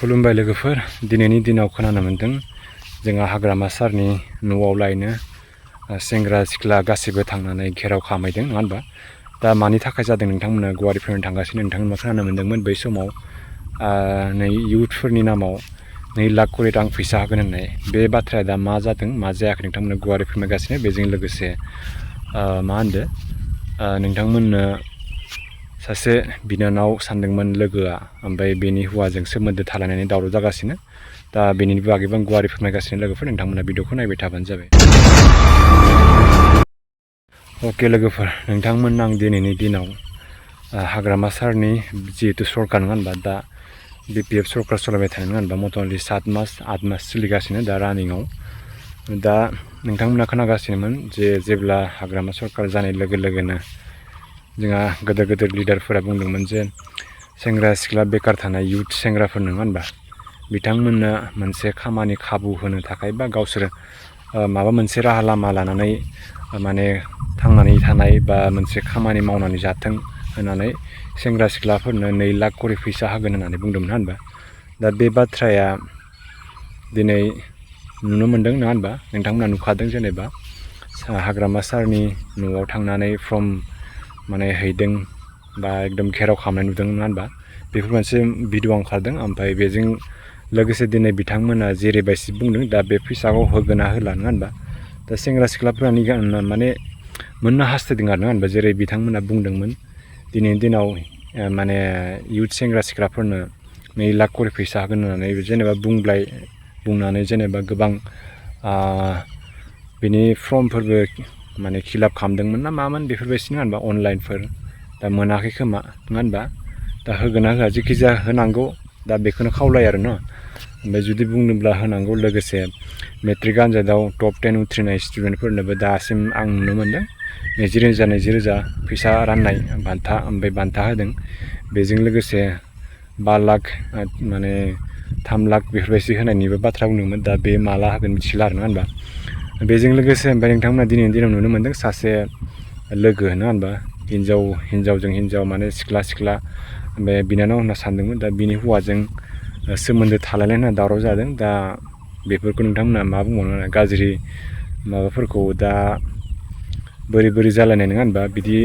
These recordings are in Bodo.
खुलुमबाय लोगोफोर दिनैनि दिनाव खोनानो मोनदों जोंहा हाग्रामा सारनि न'आव लायनो सेंग्रा सिख्ला गासिबो थांनानै घेराव खालामहैदों नङा होनबा दा मानि थाखाय जादों नोंथांमोना गुवारै फोरमायनो थांगासिनो नोंथांमोना खोनानो मोनदोंमोन बै समाव नै इयुथफोरनि नामाव 2 लाख करि रां फैसा होगोन होननाय बे बाथ्राया दा मा जादों मा जायाखै नोंथांमोना गुवारै फोरमायगासिनो बेजों लोगोसे मा होनदो नोंथांमोननो सासे बिनानाव सानदोंमोन लोगोआ ओमफ्राय बेनि हौवाजों सोमोन्दो थालायनानै दावराव जागासिनो दा बेनि बागैबो आं गुवारै फोरमायगासिनो लोगोफोर नोंथांमोना भिडिअखौ नायबाय थाबानो जाबाय। अके लोगोफोर नोंथांमोन आं दिनैनि दिनाव हाग्रामा सारनि जिहेतु सरकार नङा होनबा दा BPF सरकार सालायबाय थानाय नङा होनबा मथा-मथि 7 मास 8 मास सोलिगासिनो दा रानिंआव दा नोंथांमोना खोनागासिनोमोन जेब्ला हाग्रामा सरकार जानाय लोगो लोगोनो जोंहा गोदोर गोदोर लिडारफोरा बुंदोंमोन जे सेंग्रा सिख्ला बेकार थानाय युथ सेंग्राफोर नङा होनबा बिथांमोननो मोनसे खामानि खाबु होनो थाखाय बा गावसोर माबा मोनसे राहा लामा लानानै माने थांनानै थानाय बा मोनसे खामानि मावनानै जाथों होननानै सेंग्रा सिख्लाफोरनो 2 लाख करि फैसा होगोन होननानै बुंदोंमोन होनबा दा बे बाथ्राया दिनै नुनो मोनदों नङा होनबा नोंथांमोना नुखादों जेनेबा हाग्रामा सारनि न'आव थांनानै फ्रम माने हैदों बा एकदम घेराव खालामनाय नुदों नङा होनबा बेफोर मोनसे भिडिअ ओंखारदों ओमफ्राय बेजों लोगोसे दिनै बिथांमोना जेरैबायदि बुंदों दा बे फैसाखौ होगोना होला नङा होनबा दा सेंग्रा सिख्लाफोरा माने मोननो हास्थायदों आरो नङा होनबा जेरै बिथांमोना बुंदोंमोन दिनैनि दिनाव माने युथ सेंग्रा सिख्लाफोरनो 2 लाख करि फैसा होगोन होननानै जेनेबा बुंनानै जेनेबा गोबां बिनि फर्मफोरबो माने फिलआप खालामदोंमोन ना मामोन बेफोरबायदि नङा होनबा अनलाइनफोर दा मोनाखै खोमा नङा होनबा दा होगोन ना होआ जेखिजाया होनांगौ दा बेखौनो खावलायो आरो न ओमफ्राय जुदि बुंनोब्ला होनांगौ लोगोसे मेट्रिक आनजादाव टप 10 उथ्रिनाय स्टुडेन्टफोरनोबो दासिम आं नुनो मोनदों 20,000 फैसा राननाय बान्था होदों बेजों लोगोसे 5 लाख माने 3 लाख बेफोरबायदि होनायनिबो बाथ्रा बुंदोंमोन दा बे माला होगोन मिथिला आरो नङा होनबा बेजों लोगोसे ओमफ्राय नोंथांमोना दिनैनि दिनाव नुनो मोनदों सासे लोगो नङा होनबा हिन्जावजों हिन्जाव माने सिख्ला ओमफ्राय बिनानाव होनना सानदोंमोन दा बिनि हौवाजों सोमोन्दो थालायनाय होनना दावराव जादों दा बेफोरखौ नोंथांमोना मा बुंबावनो गाज्रि माबाफोरखौ दा बोरै जालायनाय नङा होनबा बिदि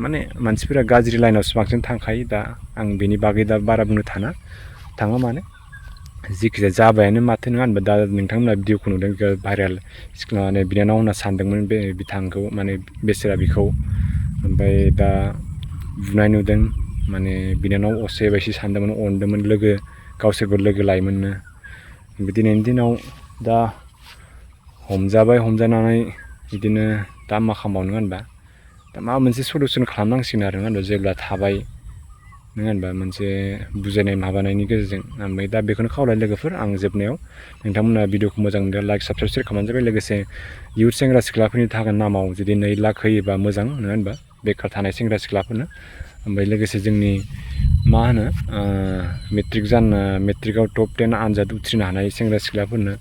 माने मानसिफोरा गाज्रि लाइनावसो बांसिन थांखायो दा आं बेनि बागै दा बारा बुंनो थाङा माने जिखिजाया जाबायानो माथो नङा होनबा दा नोंथांमोना भिडिअखौ नुदों भाइरेल सिख्ला माने बिनानाव होनना सानदोंमोन बे बिथांखौ माने बेसोरा बिखौ ओमफ्राय दा बुनाय नुदों माने बिनानाव असे बायदि सानदोंमोन अनदोंमोन गावसोरबो लोगो लायोमोननो दिनैनि दिनाव दा हमजानानै बिदिनो दा मा खालामबावनो होनबा दा माबा मोनसे सलिउसन खालामनांसिगोन आरो नङा होनबा जेब्ला थाबाय नङा होनबा मोनसे बुजायनाय माबानायनि गेजेरजों ओमफ्राय दा बेखौनो खावलाय लोगोफोर आं जोबनायाव नोंथांमोना भिडिअखौ मोजां मोनदों लाइक साबस्क्राइब शेयार खालामबानो जाबाय लोगोसे युथ सेंग्रा सिख्लाफोरनि थाखाय नामाव जुदि 2 लाख होयोबा मोजां नङा होनबा बेकार थानाय सेंग्रा सिख्लाफोरनो ओमफ्राय लोगोसे जोंनि मा होनो मेट्रिकआव टप 10 आनजाद उथ्रिनो हानाय सेंग्रा सिख्लाफोरनो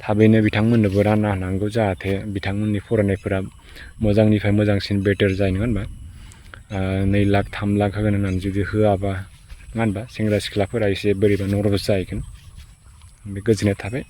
थाबैनो बिथांमोननोबो रानना होनांगौ जाहाथे बिथांमोननि फरायनायफोरा मोजांनिफ्राय मोजांसिन बेटार जायो नङा होनबा 2 लाख 3 लाख होगोन होननानै जुदि होआबा नङा होनबा सेंग्रा सिख्लाफोरा एसे बोरैबा नरभस जाहैगोन बे गोजोननाय थाबाय।